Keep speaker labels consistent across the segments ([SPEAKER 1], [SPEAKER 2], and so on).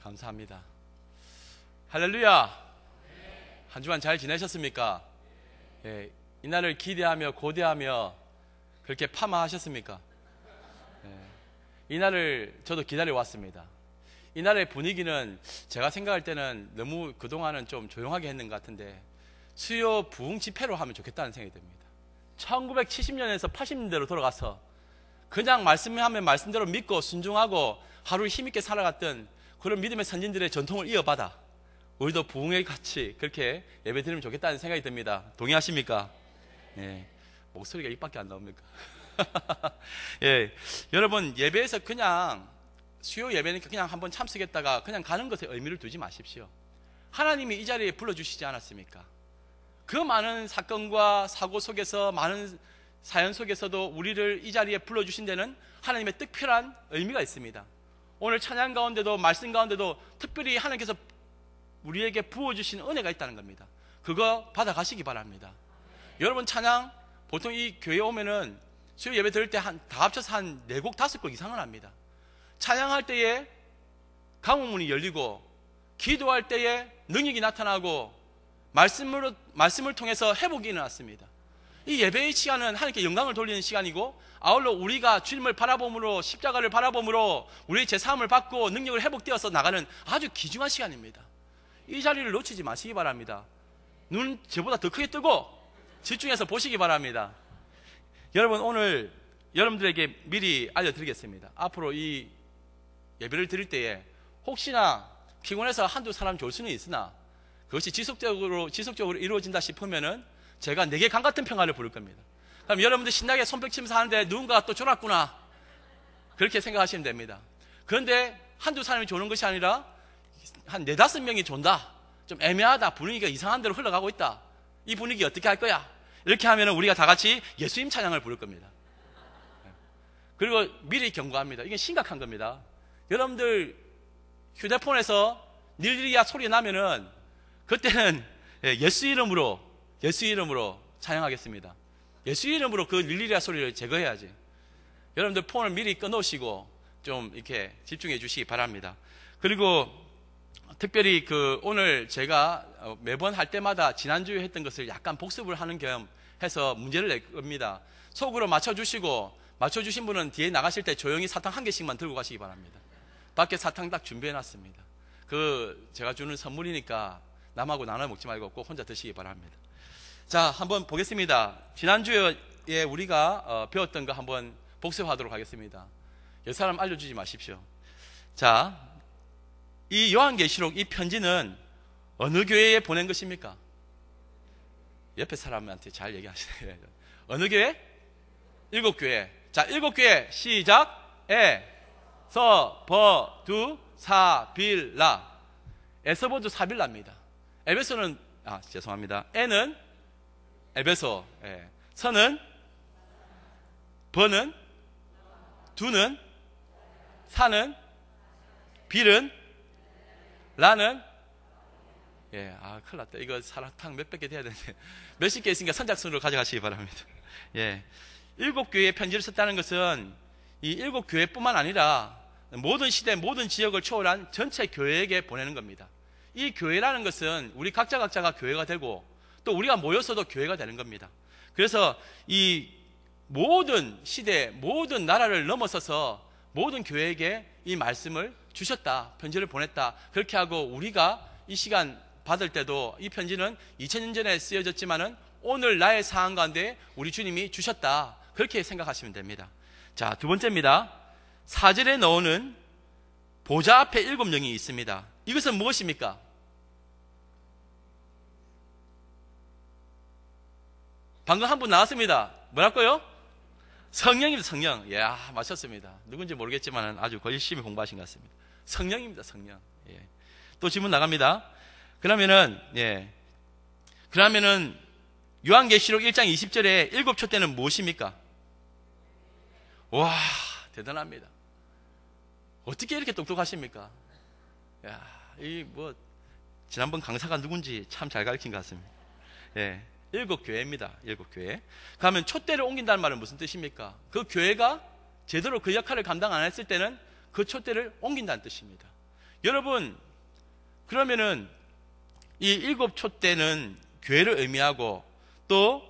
[SPEAKER 1] 감사합니다. 할렐루야. 한 주간 잘 지내셨습니까? 예, 이날을 기대하며 고대하며 그렇게 파마하셨습니까? 예, 이날을 저도 기다려 왔습니다. 이날의 분위기는 제가 생각할 때는 너무 그동안은 좀 조용하게 했는 것 같은데 수요 부흥 집회로 하면 좋겠다는 생각이 듭니다. 1970년에서 80년대로 돌아가서 그냥 말씀하면 말씀대로 믿고 순종하고 하루 힘있게 살아갔던 그런 믿음의 선진들의 전통을 이어받아 우리도 부흥의 같이 그렇게 예배 드리면 좋겠다는 생각이 듭니다. 동의하십니까? 예, 목소리가 입밖에 안 나옵니까? 예, 여러분 예배에서 그냥 수요 예배니까 그냥 한번 참석했다가 그냥 가는 것에 의미를 두지 마십시오. 하나님이 이 자리에 불러주시지 않았습니까? 그 많은 사건과 사고 속에서 많은 사연 속에서도 우리를 이 자리에 불러주신 데는 하나님의 특별한 의미가 있습니다. 오늘 찬양 가운데도 말씀 가운데도 특별히 하나님께서 우리에게 부어주신 은혜가 있다는 겁니다. 그거 받아가시기 바랍니다. 여러분 찬양 보통 이 교회 오면은 수요 예배 드릴 때 다 합쳐서 한 4곡 5곡 이상은 합니다. 찬양할 때에 강호문이 열리고 기도할 때에 능력이 나타나고 말씀을 통해서 회복이 일어났습니다. 이 예배의 시간은 하나님께 영광을 돌리는 시간이고 아울러 우리가 주님을 바라봄으로 십자가를 바라봄으로 우리의 제사함을 받고 능력을 회복되어서 나가는 아주 귀중한 시간입니다. 이 자리를 놓치지 마시기 바랍니다. 눈 저보다 더 크게 뜨고 집중해서 보시기 바랍니다. 여러분 오늘 여러분들에게 미리 알려드리겠습니다. 앞으로 이 예배를 드릴 때에 혹시나 피곤해서 한두 사람 졸 수는 있으나 그것이 지속적으로 이루어진다 싶으면은 제가 내게 강 같은 평화를 부를 겁니다. 그럼 여러분들 신나게 손뼉치면서 하는데 누군가가 또 졸았구나 그렇게 생각하시면 됩니다. 그런데 한두 사람이 조는 것이 아니라 한 4-5명이 존다, 좀 애매하다, 분위기가 이상한 데로 흘러가고 있다, 이 분위기 어떻게 할 거야, 이렇게 하면 우리가 다 같이 예수님 찬양을 부를 겁니다. 그리고 미리 경고합니다. 이게 심각한 겁니다. 여러분들 휴대폰에서 닐리리아 소리 나면은 그때는 예수 이름으로 찬양하겠습니다. 예수 이름으로 그 닐리리아 소리를 제거해야지. 여러분들 폰을 미리 꺼놓으시고 좀 이렇게 집중해 주시기 바랍니다. 그리고 특별히 오늘 제가 매번 할 때마다 지난주에 했던 것을 약간 복습을 하는 겸 해서 문제를 낼 겁니다. 속으로 맞춰주신 분은 뒤에 나가실 때 조용히 사탕 1개씩만 들고 가시기 바랍니다. 밖에 사탕 딱 준비해 놨습니다. 제가 주는 선물이니까 남하고 나눠 먹지 말고 꼭 혼자 드시기 바랍니다. 자, 한번 보겠습니다. 지난주에 우리가 배웠던 거 한번 복습하도록 하겠습니다. 여 사람 알려주지 마십시오. 자, 이 요한계시록 이 편지는 어느 교회에 보낸 것입니까? 옆에 사람한테 잘 얘기하시네요. 어느 교회? 7교회. 자, 7교회 시작. 서, 버, 두, 사, 빌, 라. 에서버두 사빌라입니다. 에베소는 죄송합니다. 에는 에베소, 서는, 버는, 두는, 사는, 빌은, 라는, 큰일 났다. 이거 사탕 몇백 개 돼야 되는데 몇십 개 있으니까 선착순으로 가져가시기 바랍니다. 7교회에 편지를 썼다는 것은 이 7교회뿐만 아니라 모든 시대, 모든 지역을 초월한 전체 교회에게 보내는 겁니다. 이 교회라는 것은 우리 각자가 교회가 되고 또 우리가 모여서도 교회가 되는 겁니다. 그래서 이 모든 시대, 모든 나라를 넘어서서 모든 교회에게 이 말씀을 주셨다, 편지를 보냈다, 그렇게 하고 우리가 이 시간 받을 때도 이 편지는 2000년 전에 쓰여졌지만은 오늘 나의 상황 가운데 우리 주님이 주셨다, 그렇게 생각하시면 됩니다. 자, 두 번째입니다. 4절에 나오는 보좌 앞에 7명이 있습니다. 이것은 무엇입니까? 방금 한 분 나왔습니다. 뭐랄까요? 성령입니다. 성령. 맞췄습니다. 누군지 모르겠지만 아주 열심히 공부하신 것 같습니다. 성령입니다. 성령. 또 질문 나갑니다. 그러면은 요한계시록 1장 20절에 7촛대는 무엇입니까? 와, 대단합니다. 어떻게 이렇게 똑똑하십니까? 지난번 강사가 누군지 참 잘 가르친 것 같습니다. 7교회입니다. 7교회. 그러면 촛대를 옮긴다는 말은 무슨 뜻입니까? 그 교회가 제대로 그 역할을 감당 안 했을 때는 그 촛대를 옮긴다는 뜻입니다. 여러분, 그러면은 이 일곱 촛대는 교회를 의미하고 또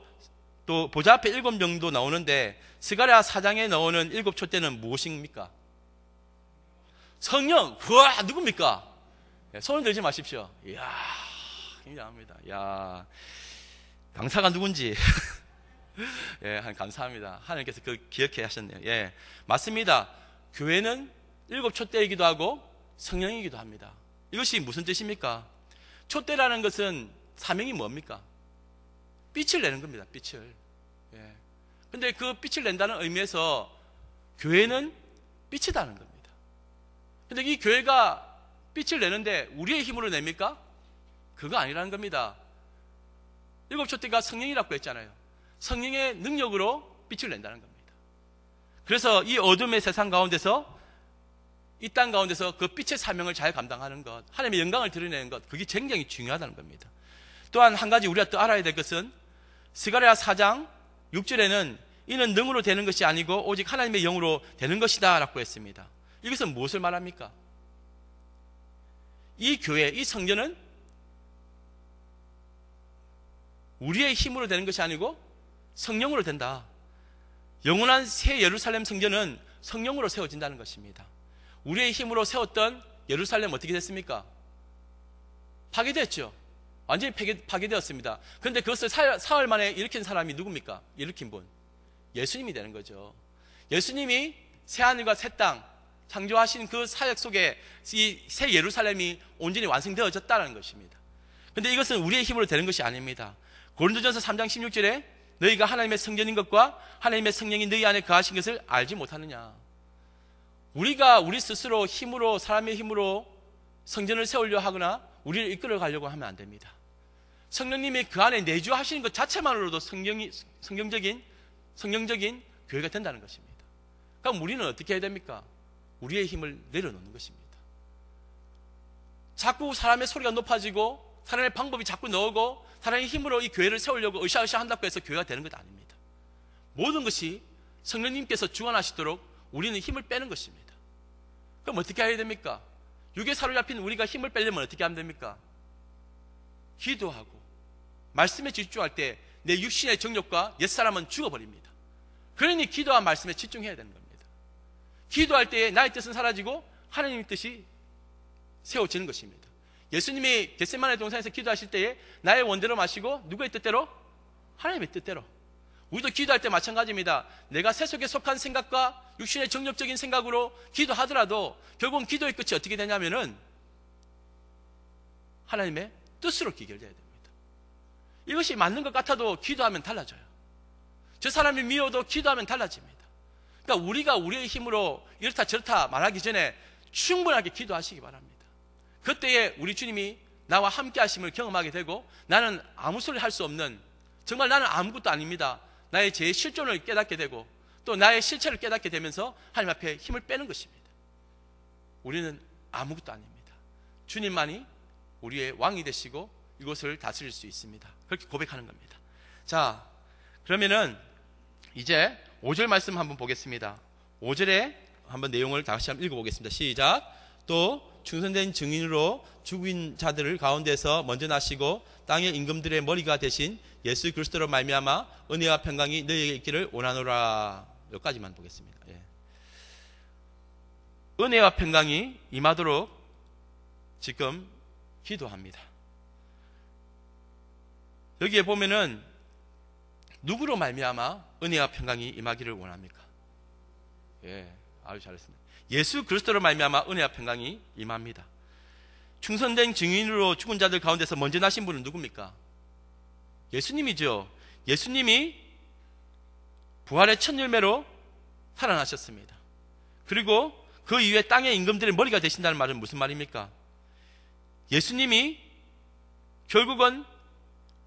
[SPEAKER 1] 보좌 앞에 7명도 나오는데 스가랴 4장에 나오는 일곱 촛대는 무엇입니까? 성령. 우와, 누굽니까? 손을 들지 마십시오. 이야, 굉장합니다. 이야, 강사가 누군지. 예, 감사합니다. 하나님께서 그 기억해 하셨네요. 예, 맞습니다. 교회는 일곱 촛대이기도 하고 성령이기도 합니다. 이것이 무슨 뜻입니까? 촛대라는 것은 사명이 뭡니까? 빛을 내는 겁니다. 빛을. 예. 근데 그 빛을 낸다는 의미에서 교회는 빛이다는 겁니다. 근데 이 교회가 빛을 내는데 우리의 힘으로 냅니까? 그거 아니라는 겁니다. 일곱 촛대가 성령이라고 했잖아요. 성령의 능력으로 빛을 낸다는 겁니다. 그래서 이 어둠의 세상 가운데서, 이 땅 가운데서 그 빛의 사명을 잘 감당하는 것, 하나님의 영광을 드러내는 것, 그게 굉장히 중요하다는 겁니다. 또한 한 가지 우리가 또 알아야 될 것은 스가랴 4장 6절에는 이는 능으로 되는 것이 아니고 오직 하나님의 영으로 되는 것이다 라고 했습니다. 이것은 무엇을 말합니까? 이 교회, 이 성전은 우리의 힘으로 되는 것이 아니고 성령으로 된다. 영원한 새 예루살렘 성전은 성령으로 세워진다는 것입니다. 우리의 힘으로 세웠던 예루살렘 어떻게 됐습니까? 파괴됐죠. 완전히 파괴되었습니다. 그런데 그것을 사흘 만에 일으킨 사람이 누굽니까? 일으킨 분, 예수님이 되는 거죠. 예수님이 새하늘과 새 땅 창조하신 그 사역 속에 이 새 예루살렘이 온전히 완성되어졌다는 것입니다. 그런데 이것은 우리의 힘으로 되는 것이 아닙니다. 고린도전서 3장 16절에 너희가 하나님의 성전인 것과 하나님의 성령이 너희 안에 거하신 것을 알지 못하느냐. 우리가 우리 스스로 힘으로, 사람의 힘으로 성전을 세우려 하거나 우리를 이끌어 가려고 하면 안 됩니다. 성령님이 그 안에 내주하시는 것 자체만으로도 성경적인 교회가 된다는 것입니다. 그럼 우리는 어떻게 해야 됩니까? 우리의 힘을 내려놓는 것입니다. 자꾸 사람의 소리가 높아지고 사람의 방법이 자꾸 나오고 사람의 힘으로 이 교회를 세우려고 으쌰으쌰 한다고 해서 교회가 되는 것 아닙니다. 모든 것이 성령님께서 주관하시도록 우리는 힘을 빼는 것입니다. 그럼 어떻게 해야 됩니까? 육에 사로잡힌 우리가 힘을 빼려면 어떻게 하면 됩니까? 기도하고 말씀에 집중할 때 내 육신의 정욕과 옛사람은 죽어버립니다. 그러니 기도와 말씀에 집중해야 되는 겁니다. 기도할 때에 나의 뜻은 사라지고 하나님의 뜻이 세워지는 것입니다. 예수님이 겟세마네 동산에서 기도하실 때에 나의 원대로 마시고 누구의 뜻대로? 하나님의 뜻대로. 우리도 기도할 때 마찬가지입니다. 내가 세속에 속한 생각과 육신의 정욕적인 생각으로 기도하더라도 결국은 기도의 끝이 어떻게 되냐면은 하나님의 뜻으로 기결돼야 됩니다. 이것이 맞는 것 같아도 기도하면 달라져요. 저 사람이 미워도 기도하면 달라집니다. 그러니까 우리가 우리의 힘으로 이렇다 저렇다 말하기 전에 충분하게 기도하시기 바랍니다. 그때에 우리 주님이 나와 함께 하심을 경험하게 되고 나는 아무 소리 할 수 없는, 정말 나는 아무것도 아닙니다, 나의 제 실존을 깨닫게 되고 또 나의 실체를 깨닫게 되면서 하나님 앞에 힘을 빼는 것입니다. 우리는 아무것도 아닙니다. 주님만이 우리의 왕이 되시고 이곳을 다스릴 수 있습니다. 그렇게 고백하는 겁니다. 자, 그러면은 이제 5절 말씀 한번 보겠습니다. 5절에 한번 내용을 다시 한번 읽어보겠습니다. 시작. 또 충성된 증인으로 죽인 자들을 가운데서 먼저 나시고 땅의 임금들의 머리가 되신 예수 그리스도로 말미암아 은혜와 평강이 너희에게 있기를 원하노라. 여기까지만 보겠습니다. 예. 은혜와 평강이 임하도록 지금 기도합니다. 여기에 보면은 누구로 말미암아 은혜와 평강이 임하기를 원합니까? 예, 아주 잘했습니다. 예수 그리스도로 말미암아 은혜와 평강이 임합니다. 충성된 증인으로 죽은 자들 가운데서 먼저 나신 분은 누굽니까? 예수님이죠. 예수님이 부활의 첫 열매로 살아나셨습니다. 그리고 그 이후에 땅의 임금들의 머리가 되신다는 말은 무슨 말입니까? 예수님이 결국은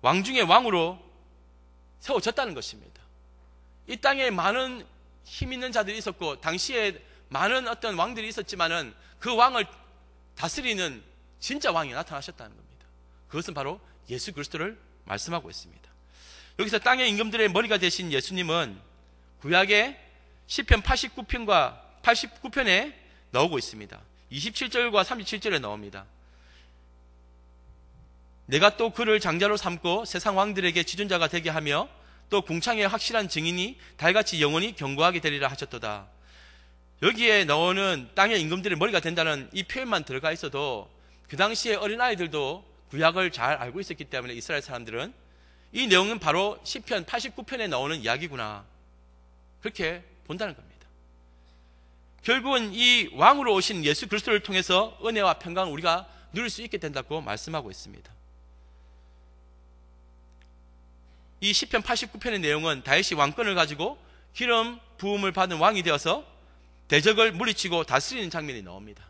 [SPEAKER 1] 왕 중의 왕으로 세워졌다는 것입니다. 이 땅에 많은 힘 있는 자들이 있었고 당시에 많은 어떤 왕들이 있었지만은 그 왕을 다스리는 진짜 왕이 나타나셨다는 겁니다. 그것은 바로 예수 그리스도를 말씀하고 있습니다. 여기서 땅의 임금들의 머리가 되신 예수님은 구약의 시편 89편에 나오고 있습니다. 27절과 37절에 나옵니다. 내가 또 그를 장자로 삼고 세상 왕들에게 지존자가 되게 하며 또 궁창의 확실한 증인이 달같이 영원히 경고하게 되리라 하셨도다. 여기에 나오는 땅의 임금들의 머리가 된다는 이 표현만 들어가 있어도 그 당시에 어린아이들도 구약을 잘 알고 있었기 때문에 이스라엘 사람들은 이 내용은 바로 시편 89편에 나오는 이야기구나, 그렇게 본다는 겁니다. 결국은 이 왕으로 오신 예수 그리스도를 통해서 은혜와 평강을 우리가 누릴 수 있게 된다고 말씀하고 있습니다. 이 시편 89편의 내용은 다윗이 왕권을 가지고 기름 부음을 받은 왕이 되어서 대적을 물리치고 다스리는 장면이 나옵니다.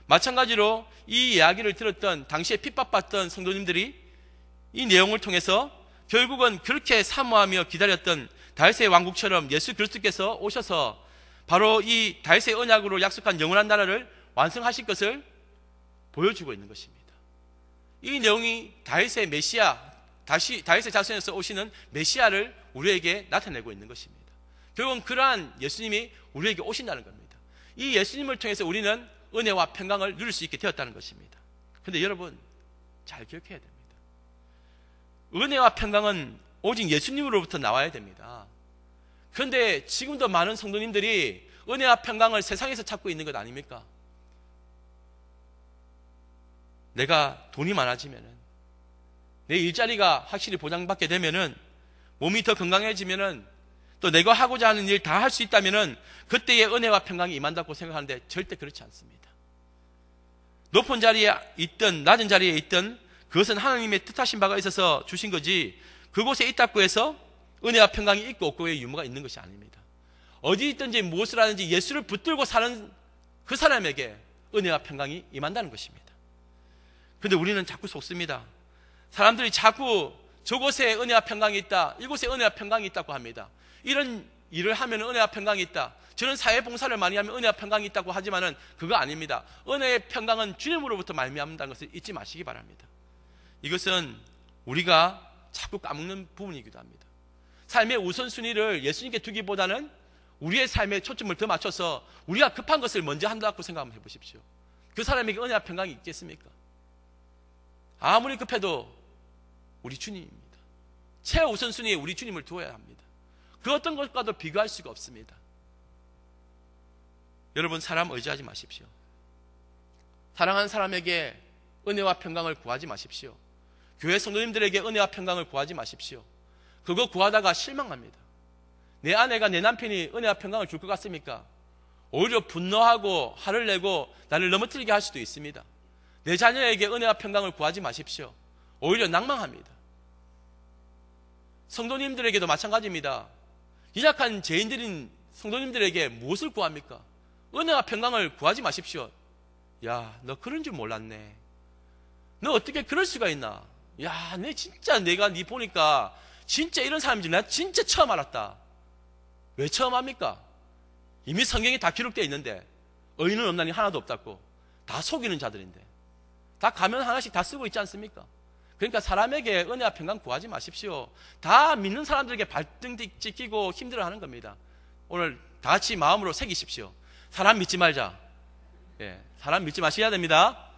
[SPEAKER 1] 마찬가지로 이 이야기를 들었던 당시에 핍박받던 성도님들이 이 내용을 통해서 결국은 그렇게 사모하며 기다렸던 다윗의 왕국처럼 예수 그리스도께서 오셔서 바로 이 다윗의 언약으로 약속한 영원한 나라를 완성하실 것을 보여주고 있는 것입니다. 이 내용이 다윗의 메시아, 다윗의 자손에서 오시는 메시아를 우리에게 나타내고 있는 것입니다. 결국은 그러한 예수님이 우리에게 오신다는 겁니다. 이 예수님을 통해서 우리는 은혜와 평강을 누릴 수 있게 되었다는 것입니다. 그런데 여러분, 잘 기억해야 됩니다. 은혜와 평강은 오직 예수님으로부터 나와야 됩니다. 그런데 지금도 많은 성도님들이 은혜와 평강을 세상에서 찾고 있는 것 아닙니까? 내가 돈이 많아지면은, 내 일자리가 확실히 보장받게 되면은, 몸이 더 건강해지면은, 또 내가 하고자 하는 일 다 할 수 있다면은 그때의 은혜와 평강이 임한다고 생각하는데 절대 그렇지 않습니다. 높은 자리에 있든 낮은 자리에 있든 그것은 하나님의 뜻하신 바가 있어서 주신 거지, 그곳에 있다고 해서 은혜와 평강이 있고 없고의 유무가 있는 것이 아닙니다. 어디 있든지 무엇을 하든지 예수를 붙들고 사는 그 사람에게 은혜와 평강이 임한다는 것입니다. 그런데 우리는 자꾸 속습니다. 사람들이 자꾸 저곳에 은혜와 평강이 있다, 이곳에 은혜와 평강이 있다고 합니다. 이런 일을 하면 은혜와 평강이 있다, 저는 사회봉사를 많이 하면 은혜와 평강이 있다고 하지만은 그거 아닙니다. 은혜의 평강은 주님으로부터 말미암는다는 것을 잊지 마시기 바랍니다. 이것은 우리가 자꾸 까먹는 부분이기도 합니다. 삶의 우선순위를 예수님께 두기보다는 우리의 삶에 초점을 더 맞춰서 우리가 급한 것을 먼저 한다고 생각하면 해보십시오. 그 사람에게 은혜와 평강이 있겠습니까? 아무리 급해도 우리 주님입니다. 최우선순위에 우리 주님을 두어야 합니다. 그 어떤 것과도 비교할 수가 없습니다. 여러분, 사람 의지하지 마십시오. 사랑하는 사람에게 은혜와 평강을 구하지 마십시오. 교회 성도님들에게 은혜와 평강을 구하지 마십시오. 그거 구하다가 실망합니다. 내 아내가, 내 남편이 은혜와 평강을 줄 것 같습니까? 오히려 분노하고 화를 내고 나를 넘어뜨리게 할 수도 있습니다. 내 자녀에게 은혜와 평강을 구하지 마십시오. 오히려 낭망합니다. 성도님들에게도 마찬가지입니다. 연약한 죄인들인 성도님들에게 무엇을 구합니까? 은혜와 평강을 구하지 마십시오. 야, 너 그런 줄 몰랐네. 너 어떻게 그럴 수가 있나? 야, 내 진짜 내가 네 보니까 진짜 이런 사람인지 나 진짜 처음 알았다. 왜 처음 합니까? 이미 성경에 다 기록되어 있는데 의인은 없나니 하나도 없다고. 다 속이는 자들인데 다 가면 하나씩 다 쓰고 있지 않습니까? 그러니까 사람에게 은혜와 평강 구하지 마십시오. 다 믿는 사람들에게 발등 찍히고 힘들어하는 겁니다. 오늘 다 같이 마음으로 새기십시오. 사람 믿지 말자. 예, 사람 믿지 마셔야 됩니다.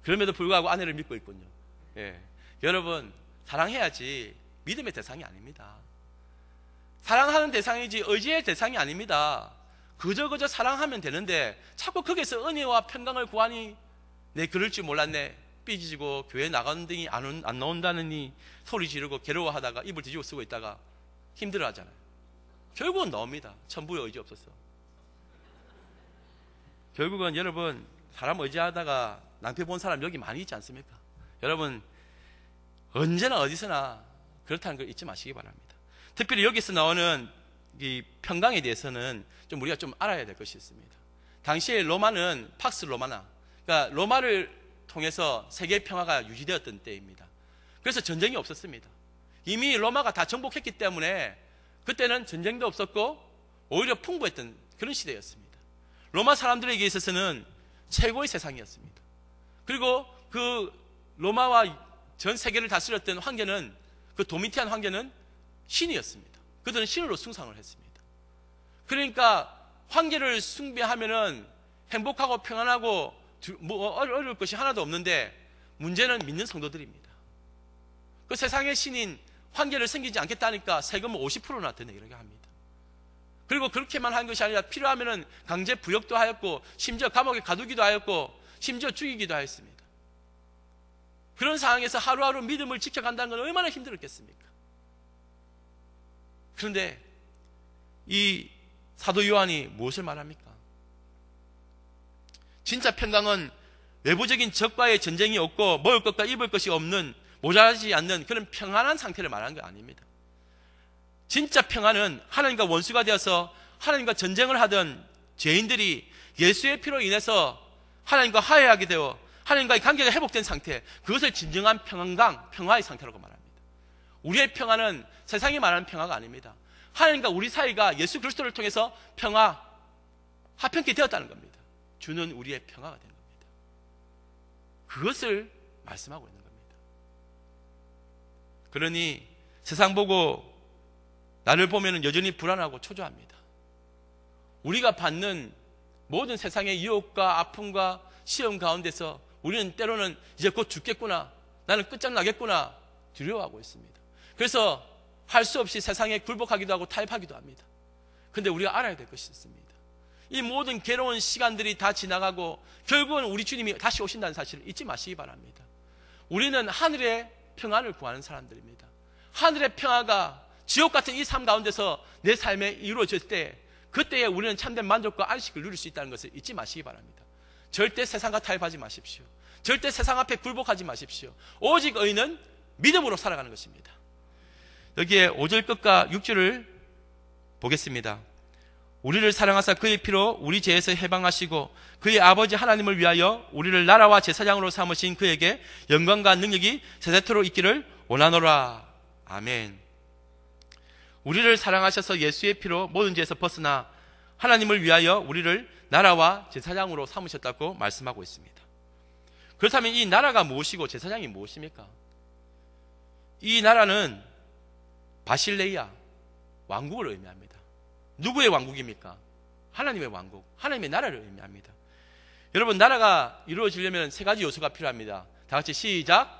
[SPEAKER 1] 그럼에도 불구하고 아내를 믿고 있군요. 예, 여러분, 사랑해야지 믿음의 대상이 아닙니다. 사랑하는 대상이지 의지의 대상이 아닙니다. 그저 사랑하면 되는데 자꾸 거기서 은혜와 평강을 구하니 내 그럴 줄 몰랐네. 삐지고 교회 나가는 등이 안 나온다느니 소리 지르고 괴로워하다가 입을 뒤집어 쓰고 있다가 힘들어하잖아요. 결국은 나옵니다. 천부의 의지 없어서. 결국은 여러분, 사람 의지하다가 낭패 본 사람 여기 많이 있지 않습니까? 여러분, 언제나 어디서나 그렇다는 걸 잊지 마시기 바랍니다. 특별히 여기서 나오는 이 평강에 대해서는 좀 우리가 좀 알아야 될 것이 있습니다. 당시에 로마는 팍스 로마나, 그러니까 로마를 통해서 세계 평화가 유지되었던 때입니다. 그래서 전쟁이 없었습니다. 이미 로마가 다 정복했기 때문에 그때는 전쟁도 없었고 오히려 풍부했던 그런 시대였습니다. 로마 사람들에게 있어서는 최고의 세상이었습니다. 그리고 그 로마와 전 세계를 다스렸던 황제는, 그 도미티안 황제는 신이었습니다. 그들은 신으로 숭상을 했습니다. 그러니까 황제를 숭배하면은 행복하고 평안하고 뭐 어려울 것이 하나도 없는데 문제는 믿는 성도들입니다. 그 세상의 신인 황제를 섬기지 않겠다니까 세금을 50%나 더 내게 합니다. 그리고 그렇게만 한 것이 아니라 필요하면 강제 부역도 하였고 심지어 감옥에 가두기도 하였고 심지어 죽이기도 하였습니다. 그런 상황에서 하루하루 믿음을 지켜간다는 건 얼마나 힘들었겠습니까? 그런데 이 사도 요한이 무엇을 말합니까? 진짜 평강은 외부적인 적과의 전쟁이 없고 먹을 것과 입을 것이 없는, 모자라지 않는 그런 평안한 상태를 말하는 게 아닙니다. 진짜 평안은 하나님과 원수가 되어서 하나님과 전쟁을 하던 죄인들이 예수의 피로 인해서 하나님과 화해하게 되어 하나님과의 관계가 회복된 상태, 그것을 진정한 평화의 상태라고 말합니다. 우리의 평안은 세상이 말하는 평화가 아닙니다. 하나님과 우리 사이가 예수 그리스도를 통해서 화평케 되었다는 겁니다. 주는 우리의 평화가 된 겁니다. 그것을 말씀하고 있는 겁니다. 그러니 세상 보고 나를 보면 여전히 불안하고 초조합니다. 우리가 받는 모든 세상의 유혹과 아픔과 시험 가운데서 우리는 때로는 이제 곧 죽겠구나, 나는 끝장나겠구나 두려워하고 있습니다. 그래서 할 수 없이 세상에 굴복하기도 하고 타협하기도 합니다. 그런데 우리가 알아야 될 것이 있습니다. 이 모든 괴로운 시간들이 다 지나가고 결국은 우리 주님이 다시 오신다는 사실을 잊지 마시기 바랍니다. 우리는 하늘의 평안을 구하는 사람들입니다. 하늘의 평화가 지옥 같은 이 삶 가운데서 내 삶에 이루어질 때, 그때에 우리는 참된 만족과 안식을 누릴 수 있다는 것을 잊지 마시기 바랍니다. 절대 세상과 타협하지 마십시오. 절대 세상 앞에 굴복하지 마십시오. 오직 의인은 믿음으로 살아가는 것입니다. 여기에 5절 끝과 6절을 보겠습니다. 우리를 사랑하사 그의 피로 우리 죄에서 해방하시고 그의 아버지 하나님을 위하여 우리를 나라와 제사장으로 삼으신 그에게 영광과 능력이 세세토록 있기를 원하노라. 아멘. 우리를 사랑하셔서 예수의 피로 모든 죄에서 벗어나 하나님을 위하여 우리를 나라와 제사장으로 삼으셨다고 말씀하고 있습니다. 그렇다면 이 나라가 무엇이고 제사장이 무엇입니까? 이 나라는 바실레이아, 왕국을 의미합니다. 누구의 왕국입니까? 하나님의 왕국, 하나님의 나라를 의미합니다. 여러분, 나라가 이루어지려면 세 가지 요소가 필요합니다. 다 같이 시작.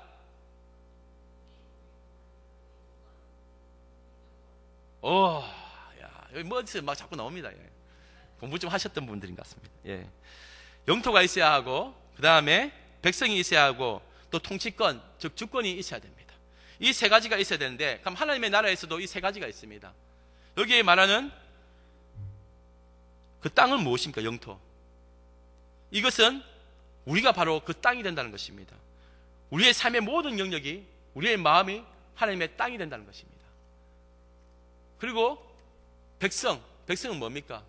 [SPEAKER 1] 여기 뭐지 막 자꾸 나옵니다. 예. 공부 좀 하셨던 분들인 것 같습니다. 예. 영토가 있어야 하고, 그 다음에 백성이 있어야 하고, 또 통치권, 즉 주권이 있어야 됩니다. 이 세 가지가 있어야 되는데, 그럼 하나님의 나라에서도 이 세 가지가 있습니다. 여기에 말하는 그 땅은 무엇입니까? 영토. 이것은 우리가 바로 그 땅이 된다는 것입니다. 우리의 삶의 모든 영역이, 우리의 마음이 하나님의 땅이 된다는 것입니다. 그리고 백성은 뭡니까?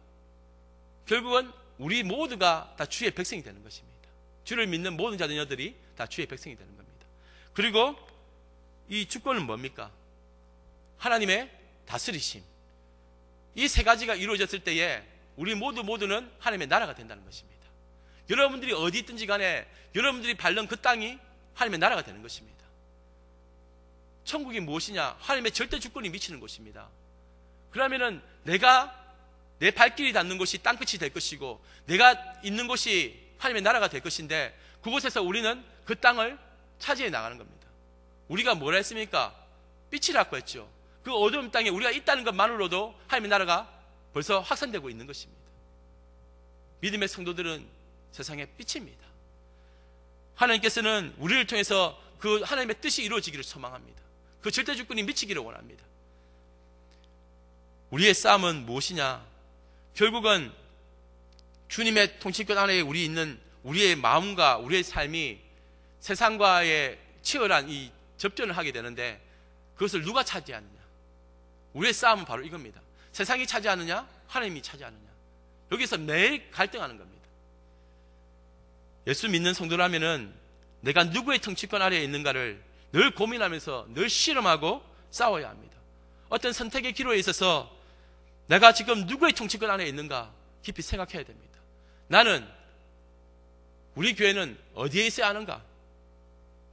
[SPEAKER 1] 결국은 우리 모두가 다 주의 백성이 되는 것입니다. 주를 믿는 모든 자녀들이 다 주의 백성이 되는 겁니다. 그리고 이 주권은 뭡니까? 하나님의 다스리심. 이 세 가지가 이루어졌을 때에 우리 모두는 하나님의 나라가 된다는 것입니다. 여러분들이 어디 있든지 간에 여러분들이 밟는 그 땅이 하나님의 나라가 되는 것입니다. 천국이 무엇이냐? 하나님의 절대 주권이 미치는 곳입니다. 그러면은 내가 내 발길이 닿는 곳이 땅끝이 될 것이고, 내가 있는 곳이 하나님의 나라가 될 것인데, 그곳에서 우리는 그 땅을 차지해 나가는 겁니다. 우리가 뭐라 했습니까? 빛이라고 했죠. 그 어두운 땅에 우리가 있다는 것만으로도 하나님의 나라가 벌써 확산되고 있는 것입니다. 믿음의 성도들은 세상의 빛입니다. 하나님께서는 우리를 통해서 그 하나님의 뜻이 이루어지기를 소망합니다. 그 절대 주권이 미치기를 원합니다. 우리의 싸움은 무엇이냐? 결국은 주님의 통치권 안에 우리 있는 우리의 마음과 우리의 삶이 세상과의 치열한 이 접전을 하게 되는데, 그것을 누가 차지하느냐? 우리의 싸움은 바로 이겁니다. 세상이 차지하느냐? 하나님이 차지하느냐? 여기서 매일 갈등하는 겁니다. 예수 믿는 성도라면은 내가 누구의 통치권 아래에 있는가를 늘 고민하면서 늘 실험하고 싸워야 합니다. 어떤 선택의 기로에 있어서 내가 지금 누구의 통치권 안에 있는가 깊이 생각해야 됩니다. 나는, 우리 교회는 어디에 있어야 하는가?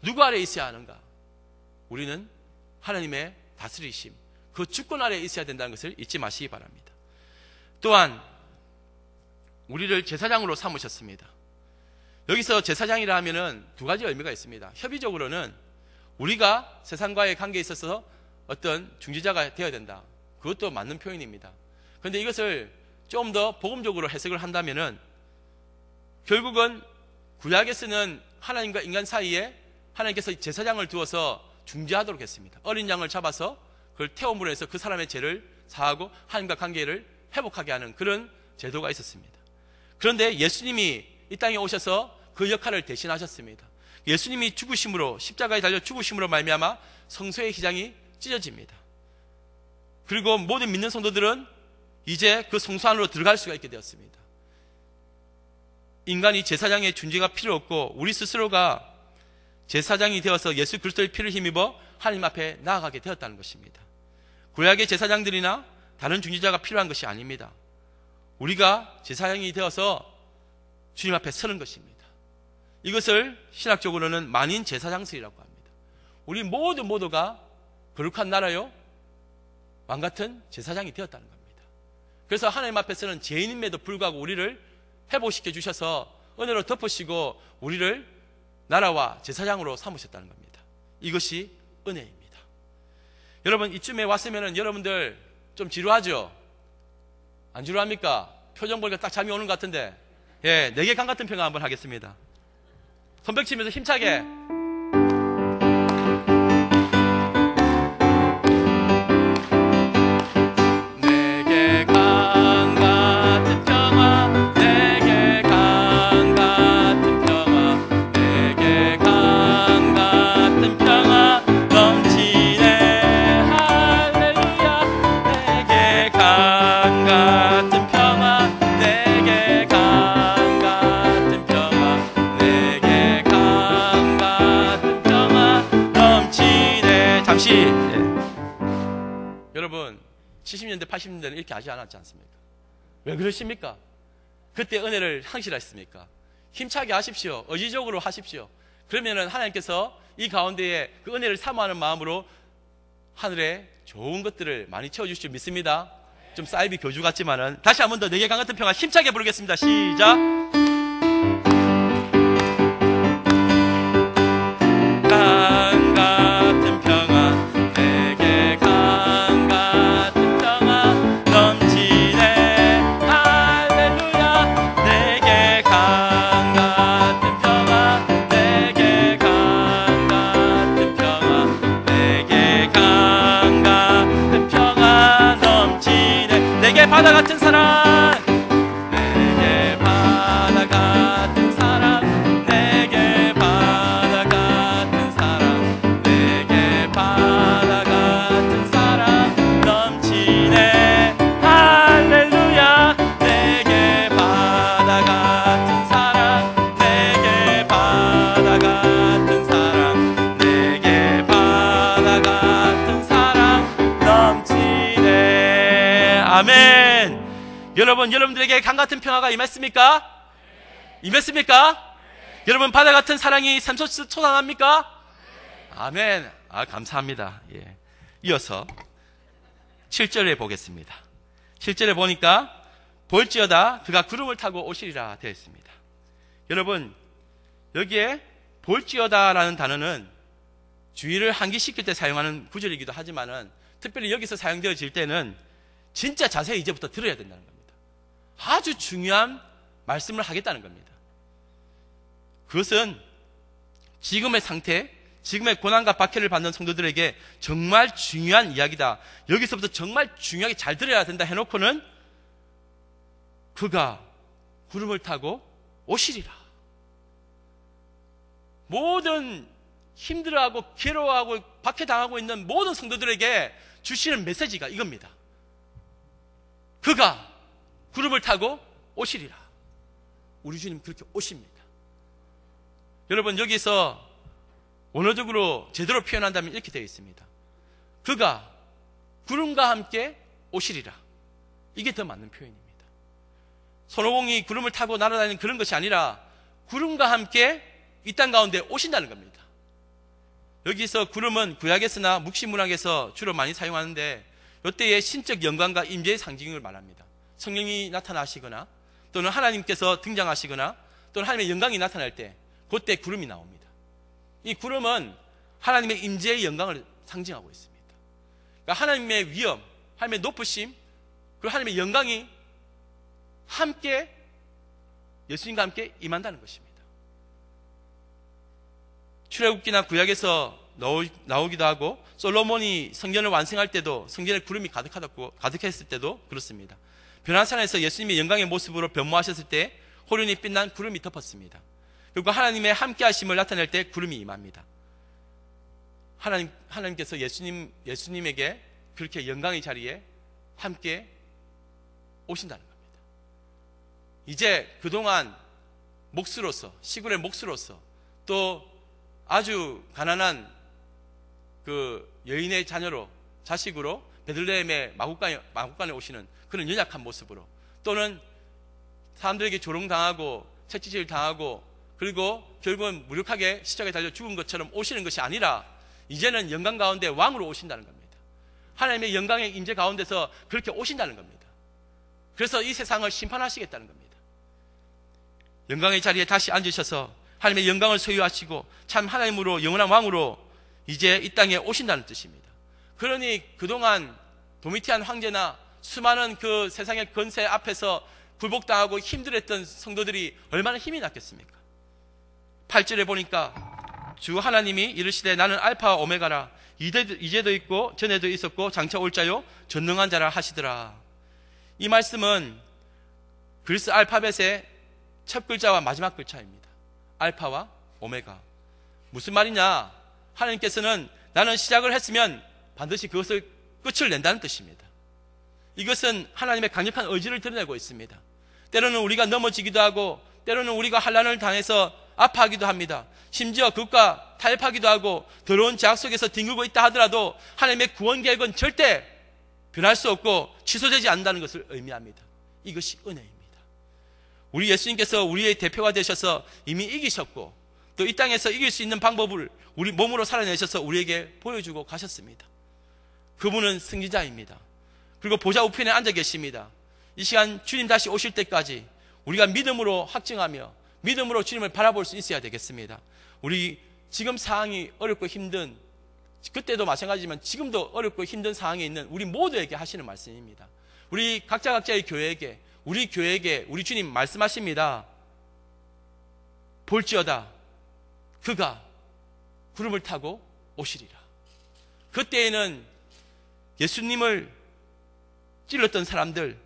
[SPEAKER 1] 누구 아래에 있어야 하는가? 우리는 하나님의 다스리심, 그 주권 아래에 있어야 된다는 것을 잊지 마시기 바랍니다. 또한 우리를 제사장으로 삼으셨습니다. 여기서 제사장이라 하면은 두 가지 의미가 있습니다. 협의적으로는 우리가 세상과의 관계에 있어서 어떤 중지자가 되어야 된다. 그것도 맞는 표현입니다. 그런데 이것을 좀 더 복음적으로 해석을 한다면은 결국은 구약에서는 하나님과 인간 사이에 하나님께서 제사장을 두어서 중재하도록 했습니다. 어린 양을 잡아서 그걸 태움으로 해서 그 사람의 죄를 사하고 하나님과 관계를 회복하게 하는 그런 제도가 있었습니다. 그런데 예수님이 이 땅에 오셔서 그 역할을 대신하셨습니다. 예수님이 죽으심으로, 십자가에 달려 죽으심으로 말미암아 성소의 휘장이 찢어집니다. 그리고 모든 믿는 성도들은 이제 그 성소 안으로 들어갈 수가 있게 되었습니다. 인간이 제사장의 중재가 필요 없고 우리 스스로가 제사장이 되어서 예수 그리스도의 피를 힘입어 하나님 앞에 나아가게 되었다는 것입니다. 구약의 제사장들이나 다른 중재자가 필요한 것이 아닙니다. 우리가 제사장이 되어서 주님 앞에 서는 것입니다. 이것을 신학적으로는 만인 제사장설이라고 합니다. 우리 모두가 거룩한 나라요 왕같은 제사장이 되었다는 겁니다. 그래서 하나님 앞에서는 죄인임에도 불구하고 우리를 회복시켜 주셔서 은혜로 덮으시고 우리를 나라와 제사장으로 삼으셨다는 겁니다. 이것이 은혜입니다. 여러분, 이쯤에 왔으면 여러분들 좀 지루하죠? 안 지루합니까? 표정 보니까 딱 잠이 오는 것 같은데, 예, 내게 강 같은 평화 한번 하겠습니다. 손뼉 치면서 힘차게. 내게 강 같은 평화, 내게 강 같은 평화, 내게 강 같은 평화 넘치네. 할렐루야. 내게 강 같은 평화, 내게 강 같은 평화, 내게 강 같은 평화 넘치네. 잠시, 여러분 70년대 80년대는 이렇게 하지 않았지 않습니까? 왜 그러십니까? 그때 은혜를 항실하셨습니까? 힘차게 하십시오. 의지적으로 하십시오. 그러면은 하나님께서 이 가운데에 그 은혜를 사모하는 마음으로 하늘에 좋은 것들을 많이 채워주실 줄 믿습니다. 좀 사이비 교주 같지만은 다시 한 번 더 내게 강 같은 평화 힘차게 부르겠습니다. 시작. 강 같은 평화, 내게 강 같은 평화 넘치네. 할렐루야. 내게 강 같은 평화, 내게 강 같은 평화, 내게 강 같은 평화 넘치네. 내게 바다 같은 사랑, 내게 바다 같은 사랑, 내게 바다 같은 사랑, 내게 바다 같은 사랑 넘치네. 할렐루야. 내게 바다 같은 사랑, 내게 바다 같은 사랑, 내게 바다 같은 사랑 넘치네. 아멘. 여러분, 여러분들에게 강 같은 평화가 임했습니까? 임했습니까? 여러분, 바다 같은 사랑이 샘솟합니까? 아멘. 감사합니다. 예. 이어서 7절에 보겠습니다. 7절에 보니까 볼지어다 그가 구름을 타고 오시리라 되어 있습니다. 여러분, 여기에 볼지어다라는 단어는 주의를 환기시킬 때 사용하는 구절이기도 하지만은 특별히 여기서 사용되어질 때는 진짜 자세히 이제부터 들어야 된다는 겁니다. 아주 중요한 말씀을 하겠다는 겁니다. 그것은 지금의 상태, 지금의 고난과 박해를 받는 성도들에게 정말 중요한 이야기다. 여기서부터 정말 중요하게 잘 들어야 된다 해놓고는 그가 구름을 타고 오시리라. 모든 힘들어하고 괴로워하고 박해당하고 있는 모든 성도들에게 주시는 메시지가 이겁니다. 그가 구름을 타고 오시리라. 우리 주님 그렇게 오십니다. 여러분, 여기서 원어적으로 제대로 표현한다면 이렇게 되어 있습니다. 그가 구름과 함께 오시리라. 이게 더 맞는 표현입니다. 손오공이 구름을 타고 날아다니는 그런 것이 아니라 구름과 함께 이 땅 가운데 오신다는 겁니다. 여기서 구름은 구약에서나 묵시문학에서 주로 많이 사용하는데 이때의 신적 영광과 임재의 상징을 말합니다. 성령이 나타나시거나 또는 하나님께서 등장하시거나 또는 하나님의 영광이 나타날 때 그때 구름이 나옵니다. 이 구름은 하나님의 임재의 영광을 상징하고 있습니다. 그러니까 하나님의 위엄, 하나님의 높으심, 그리고 하나님의 영광이 함께 예수님과 함께 임한다는 것입니다. 출애굽기나 구약에서 나오기도 하고 솔로몬이 성전을 완성할 때도 성전에 구름이 가득했을 때도 그렇습니다. 변화산에서 예수님의 영광의 모습으로 변모하셨을 때 호련히 빛난 구름이 덮었습니다. 그리고 하나님의 함께 하심을 나타낼 때 구름이 임합니다. 하나님께서 예수님에게 그렇게 영광의 자리에 함께 오신다는 겁니다. 이제 그동안 목수로서, 시골의 목수로서, 또 아주 가난한 그 여인의 자녀로, 자식으로 베들레헴의 마국간에 오시는 그런 연약한 모습으로, 또는 사람들에게 조롱당하고 채찍질 당하고 그리고 결국은 무력하게 십자가에 달려 죽은 것처럼 오시는 것이 아니라 이제는 영광 가운데 왕으로 오신다는 겁니다. 하나님의 영광의 임재 가운데서 그렇게 오신다는 겁니다. 그래서 이 세상을 심판하시겠다는 겁니다. 영광의 자리에 다시 앉으셔서 하나님의 영광을 소유하시고 참 하나님으로 영원한 왕으로 이제 이 땅에 오신다는 뜻입니다. 그러니 그동안 도미티안 황제나 수많은 그 세상의 권세 앞에서 굴복당하고 힘들었던 성도들이 얼마나 힘이 났겠습니까? 8절에 보니까 주 하나님이 이르시되 나는 알파와 오메가라, 이제도 있고 전에도 있었고 장차 올 자요 전능한 자라 하시더라. 이 말씀은 그리스 알파벳의 첫 글자와 마지막 글자입니다. 알파와 오메가. 무슨 말이냐? 하나님께서는 나는 시작을 했으면 반드시 그것을 끝을 낸다는 뜻입니다. 이것은 하나님의 강력한 의지를 드러내고 있습니다. 때로는 우리가 넘어지기도 하고 때로는 우리가 환난을 당해서 아파하기도 합니다. 심지어 그것과 타협하기도 하고 더러운 죄악 속에서 뒹굴고 있다 하더라도 하나님의 구원 계획은 절대 변할 수 없고 취소되지 않는다는 것을 의미합니다. 이것이 은혜입니다. 우리 예수님께서 우리의 대표가 되셔서 이미 이기셨고 또 이 땅에서 이길 수 있는 방법을 우리 몸으로 살아내셔서 우리에게 보여주고 가셨습니다. 그분은 승리자입니다. 그리고 보좌 우편에 앉아 계십니다. 이 시간 주님 다시 오실 때까지 우리가 믿음으로 확증하며 믿음으로 주님을 바라볼 수 있어야 되겠습니다. 우리 지금 상황이 어렵고 힘든, 그때도 마찬가지지만 지금도 어렵고 힘든 상황에 있는 우리 모두에게 하시는 말씀입니다. 우리 각자의 교회에게, 우리 교회에게 우리 주님 말씀하십니다. 볼지어다 그가 구름을 타고 오시리라. 그때에는 예수님을 찔렀던 사람들,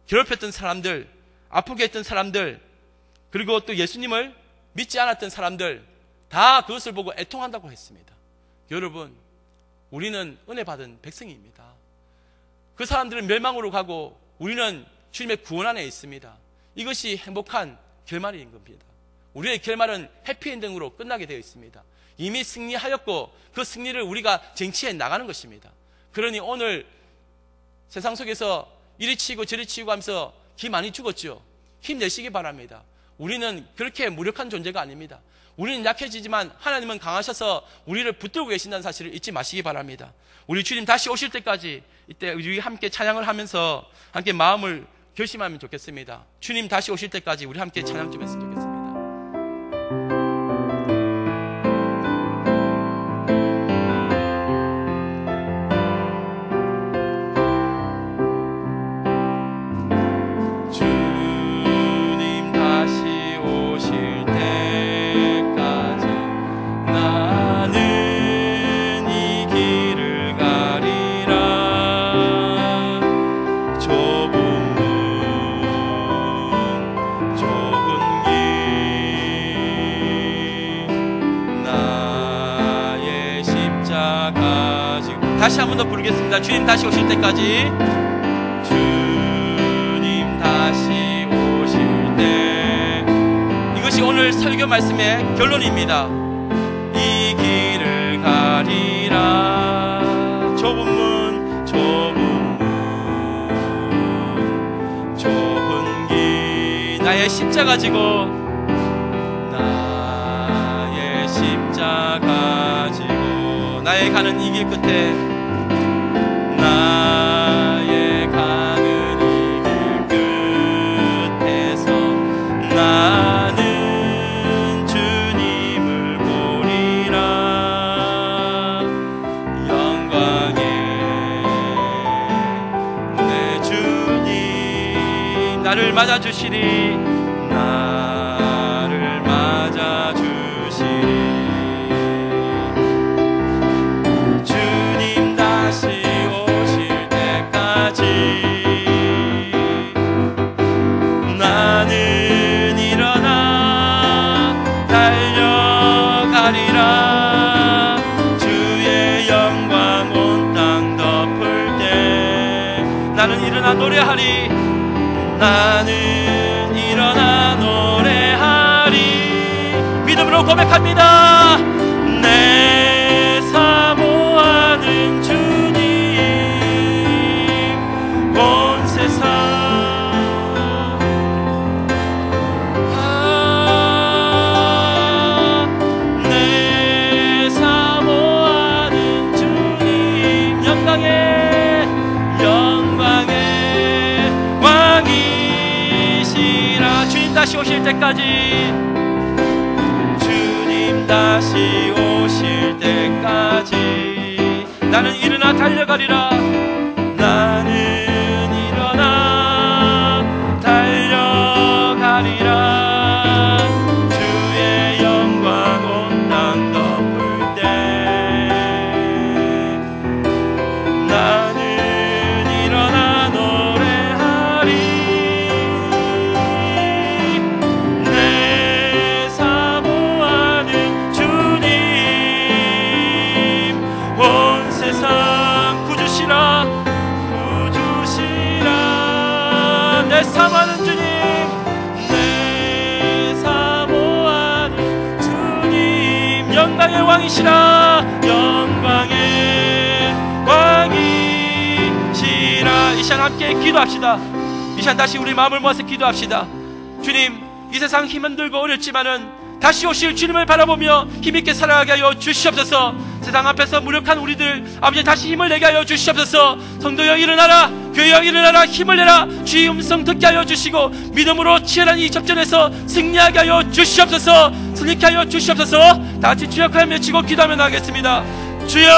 [SPEAKER 1] 괴롭혔던 사람들, 아프게 했던 사람들, 그리고 또 예수님을 믿지 않았던 사람들 다 그것을 보고 애통한다고 했습니다. 여러분, 우리는 은혜 받은 백성입니다. 그 사람들은 멸망으로 가고 우리는 주님의 구원 안에 있습니다. 이것이 행복한 결말인 겁니다. 우리의 결말은 해피엔딩으로 끝나게 되어 있습니다. 이미 승리하였고 그 승리를 우리가 쟁취해 나가는 것입니다. 그러니 오늘 세상 속에서 이리 치고 저리 치고 하면서 기 많이 죽었죠. 힘내시기 바랍니다. 우리는 그렇게 무력한 존재가 아닙니다. 우리는 약해지지만 하나님은 강하셔서 우리를 붙들고 계신다는 사실을 잊지 마시기 바랍니다. 우리 주님 다시 오실 때까지 이때 우리 함께 찬양을 하면서 함께 마음을 결심하면 좋겠습니다. 주님 다시 오실 때까지 우리 함께 찬양 좀 했으면 좋겠습니다. 다시 한 번 더 부르겠습니다. 주님 다시 오실 때까지. 주님 다시 오실 때. 이것이 오늘 설교 말씀의 결론입니다. 이 길을 가리라. 좁은 문, 좁은 길. 나의 십자가 지고, 나의 십자가 지고, 나의 가는 이 길 끝에 나의 가는 이 길 끝에서 맞아주시리. 나를 맞아주시리. 주님 다시 오실 때까지 나는 일어나 달려가리라. 주의 영광 온 땅 덮을 때 나는 일어나 노래하리. 나는 일어나 노래하리. 믿음으로 고백합니다. 내 사모하는 주님 온 세상 내 사모하는 주님 영광의 왕이시라. 주님 다시 오실 때까지 주님 다시 오실 때까지 나는 일어나 달려가리라. 나는 일어나 달려가리라. 주의 영광 온 땅 덮을 때 나는 일어나 노래하리. 내 사모하는 주님 온 세상 구주시라. 구주시라. 내 사모하는 주님 내 사모하는 주님 영광의 왕이시라. 영광의 왕이시라. 이 시간 함께 기도합시다. 이 시간 다시 우리 마음을 모아서 기도합시다. 주님, 이 세상 힘은 들고 어렵지만은 다시 오실 주님을 바라보며 힘있게 살아가게 하여 주시옵소서. 세상 앞에서 무력한 우리들 아버지 다시 힘을 내게 하여 주시옵소서. 성도여 일어나라. 교회여 일어나라. 힘을 내라. 주의 음성 듣게 하여 주시고 믿음으로 치열한 이 접전에서 승리하게 하여 주시옵소서. 승리케 하여 주시옵소서. 다 같이 주역하여 외치고 기도하며 나가겠습니다. 주여.